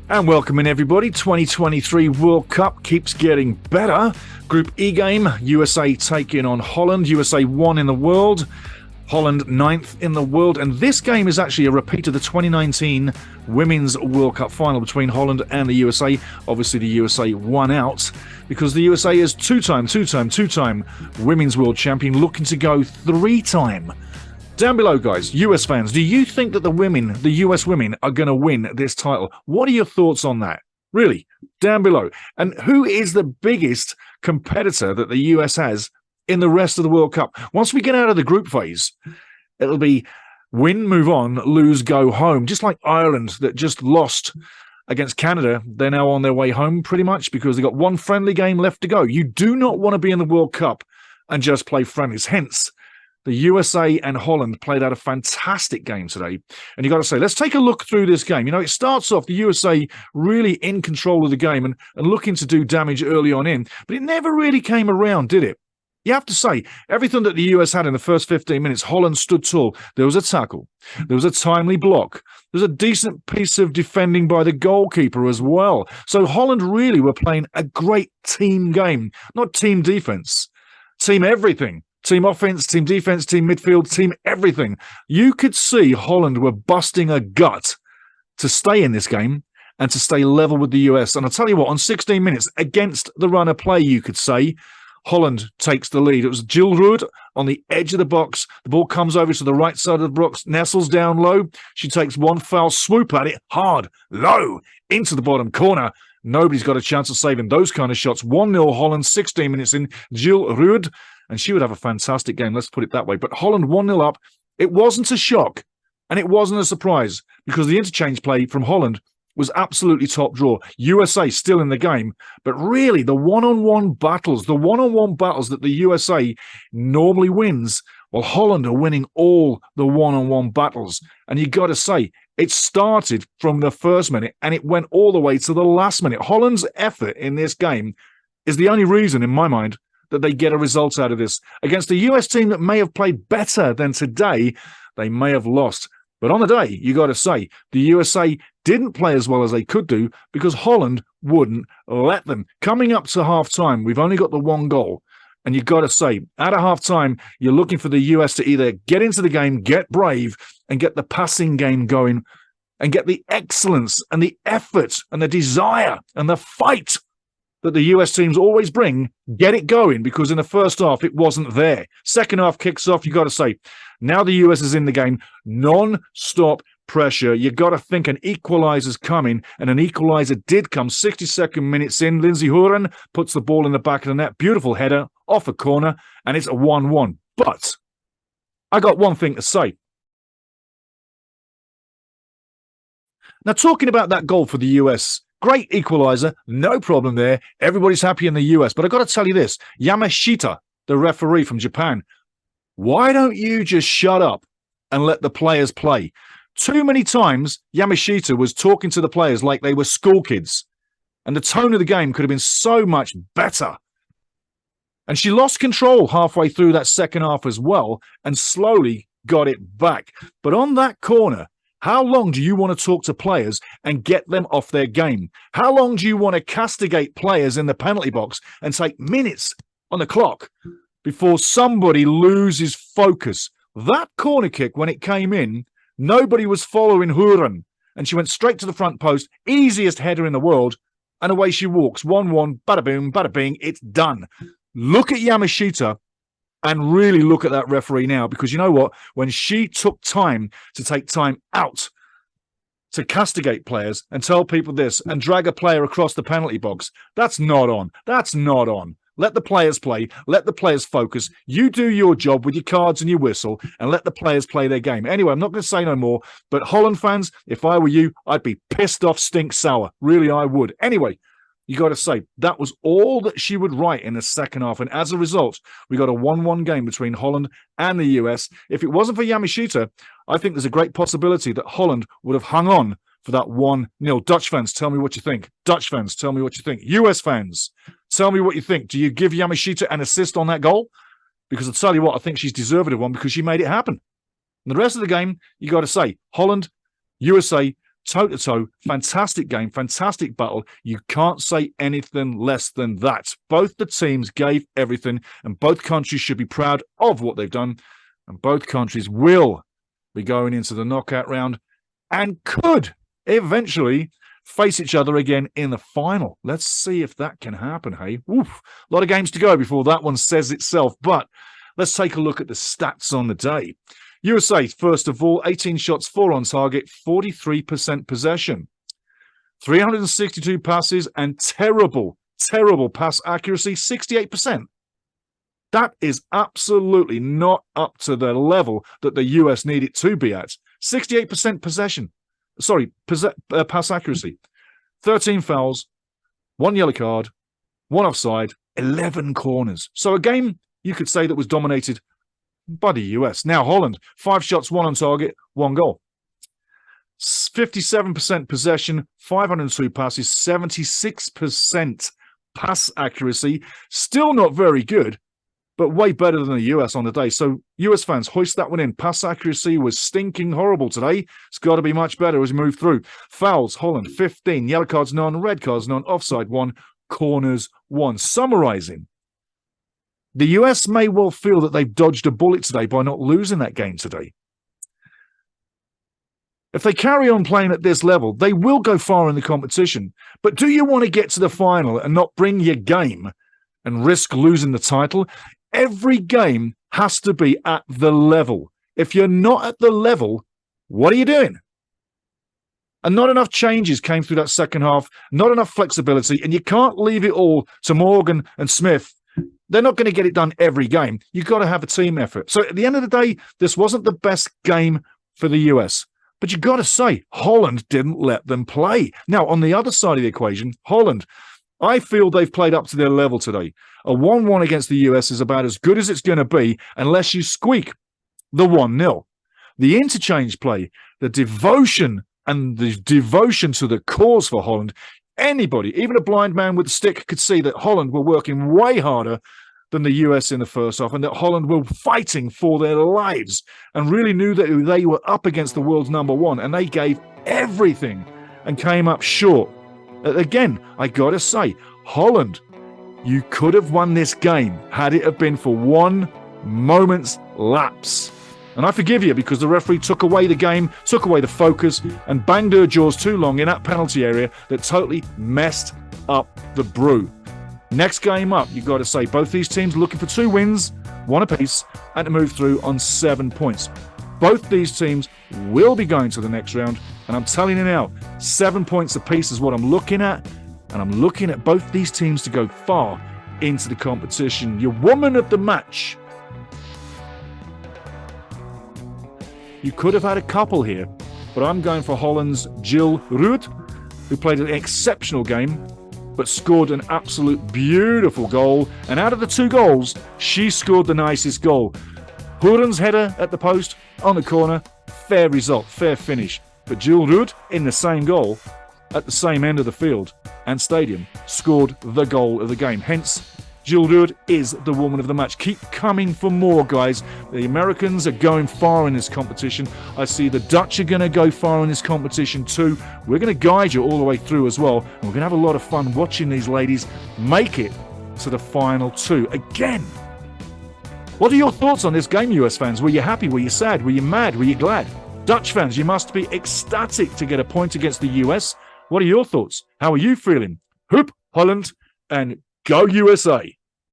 And welcome in everybody. 2023 World Cup keeps getting better. Group E game, USA taking on Holland. USA 1 in the world, Holland 9th in the world. And this game is actually a repeat of the 2019 Women's World Cup final between Holland and the USA. Obviously the USA won out because the USA is two-time Women's World Champion, looking to go three-time. Down below, guys, US fans, do you think that the US women, are going to win this title? What are your thoughts on that? Really, down below. And who is the biggest competitor that the US has in the rest of the World Cup? Once we get out of the group phase, it'll be win, move on, lose, go home. Just like Ireland that just lost against Canada. They're now on their way home pretty much because they've got one friendly game left to go. You do not want to be in the World Cup and just play friendlies. Hence, the USA and Holland played out a fantastic game today. And you got to say, let's take a look through this game. You know, it starts off the USA really in control of the game and looking to do damage early on in, but it never really came around, did it? You have to say, everything that the US had in the first 15 minutes, Holland stood tall. There was a tackle. There was a timely block. There was a decent piece of defending by the goalkeeper as well. So Holland really were playing a great team game, not team defense, team everything. Team offense, team defense, team midfield, team everything. You could see Holland were busting a gut to stay in this game and to stay level with the US. And I'll tell you what, on 16 minutes, against the run of play, you could say, Holland takes the lead. It was Gilrud on the edge of the box. The ball comes over to the right side of the box, nestles down low. She takes one foul swoop at it, hard, low, into the bottom corner. Nobody's got a chance of saving those kind of shots. 1-0 Holland, 16 minutes in. Gilrud, and she would have a fantastic game, let's put it that way. But Holland 1-0 up. It wasn't a shock, and it wasn't a surprise, because the interchange play from Holland was absolutely top draw. USA still in the game, but really the one-on-one battles that the USA normally wins, well, Holland are winning all the one-on-one battles. And you got to say, it started from the first minute, and it went all the way to the last minute. Holland's effort in this game is the only reason, in my mind, that they get a result out of this. Against a US team that may have played better than today, they may have lost. But on the day, you got to say, the USA didn't play as well as they could do because Holland wouldn't let them. Coming up to half-time, we've only got the one goal. And you got to say, at a half-time, you're looking for the US to either get into the game, get brave, and get the passing game going, and get the excellence and the effort and the desire and the fight that the US teams always bring, get it going, because in the first half, it wasn't there. Second half kicks off, you got to say, now the US is in the game, non-stop pressure. You got to think an equalizer's coming, and an equalizer did come. 62nd minutes in, Lindsay Horan puts the ball in the back of the net. Beautiful header off a corner, and it's a 1-1. But I got one thing to say. Now, talking about that goal for the US, great equalizer, no problem there. Everybody's happy in the US. But I've got to tell you this, Yamashita, the referee from Japan, why don't you just shut up and let the players play? Too many times, Yamashita was talking to the players like they were school kids. And the tone of the game could have been so much better. And she lost control halfway through that second half as well and slowly got it back. But on that corner, how long do you want to talk to players and get them off their game? How long do you want to castigate players in the penalty box and take minutes on the clock before somebody loses focus? That corner kick, when it came in, nobody was following Huron, and she went straight to the front post, easiest header in the world, and away she walks. 1-1, bada boom, bada bing, it's done. Look at Yamashita and really look at that referee now, because you know what? When she took time to take time out to castigate players and tell people this and drag a player across the penalty box, that's not on. That's not on. Let the players play. Let the players focus. You do your job with your cards and your whistle and let the players play their game. Anyway, I'm not going to say no more, but Holland fans, if I were you, I'd be pissed off stink sour. Really, I would. Anyway, you got to say, that was all that she would write in the second half. And as a result, we got a 1-1 game between Holland and the US. If it wasn't for Yamashita, I think there's a great possibility that Holland would have hung on for that 1-0. Dutch fans, tell me what you think. Dutch fans, tell me what you think. US fans, tell me what you think. Do you give Yamashita an assist on that goal? Because I'll tell you what, I think she's deserved of one because she made it happen. And the rest of the game, you got to say, Holland, USA, toe-to-toe, fantastic game, fantastic battle. You can't say anything less than that. Both the teams gave everything, and both countries should be proud of what they've done, and both countries will be going into the knockout round and could eventually face each other again in the final. Let's see if that can happen, hey? Oof, a lot of games to go before that one says itself, but let's take a look at the stats on the day. USA, first of all, 18 shots, 4 on target, 43% possession, 362 passes, and terrible pass accuracy, 68%. That is absolutely not up to the level that the US need it to be at. 68% possession. Pass accuracy. 13 fouls, 1 yellow card, 1 offside, 11 corners. So a game, you could say, that was dominated by the US. Now, Holland, 5 shots, 1 on target, 1 goal. 57% possession, 502 passes, 76% pass accuracy. Still not very good, but way better than the US on the day. So, US fans, hoist that one in. Pass accuracy was stinking horrible today. It's got to be much better as we move through. Fouls, Holland, 15. Yellow cards, none. Red cards, none. Offside, 1. Corners, 1. Summarizing, the US may well feel that they've dodged a bullet today by not losing that game today. If they carry on playing at this level, they will go far in the competition. But do you want to get to the final and not bring your game and risk losing the title? Every game has to be at the level. If you're not at the level, what are you doing? And not enough changes came through that second half, not enough flexibility, and you can't leave it all to Morgan and Smith. They're not going to get it done every game. You've got to have a team effort. So at the end of the day, this wasn't the best game for the US. But you've got to say, Holland didn't let them play. Now, on the other side of the equation, Holland, I feel they've played up to their level today. A 1-1 against the US is about as good as it's going to be unless you squeak the 1-0. The interchange play, the devotion to the cause for Holland, anybody, even a blind man with a stick, could see that Holland were working way harder than the US in the first half, and that Holland were fighting for their lives and really knew that they were up against the world's number 1, and they gave everything and came up short. Again, I got to say, Holland, you could have won this game had it have been for 1 moment's lapse. And I forgive you because the referee took away the game, took away the focus, and banged her jaws too long in that penalty area that totally messed up the brew. Next game up, you've got to say, both these teams looking for 2 wins, 1 apiece, and to move through on 7 points. Both these teams will be going to the next round, and I'm telling you now, 7 points apiece is what I'm looking at, and I'm looking at both these teams to go far into the competition. Your woman of the match. You could have had a couple here, but I'm going for Holland's Jill Rood, who played an exceptional game, but scored an absolute beautiful goal. And out of the 2 goals, she scored the nicest goal. Hoeren's header at the post, on the corner, fair result, fair finish. But Jill Rood, in the same goal, at the same end of the field and stadium, scored the goal of the game. Hence, Jill Rood is the woman of the match. Keep coming for more, guys. The Americans are going far in this competition. I see the Dutch are going to go far in this competition too. We're going to guide you all the way through as well. And we're going to have a lot of fun watching these ladies make it to the final 2 again. What are your thoughts on this game, US fans? Were you happy? Were you sad? Were you mad? Were you glad? Dutch fans, you must be ecstatic to get a point against the US. What are your thoughts? How are you feeling? Hoop, Holland, and go USA!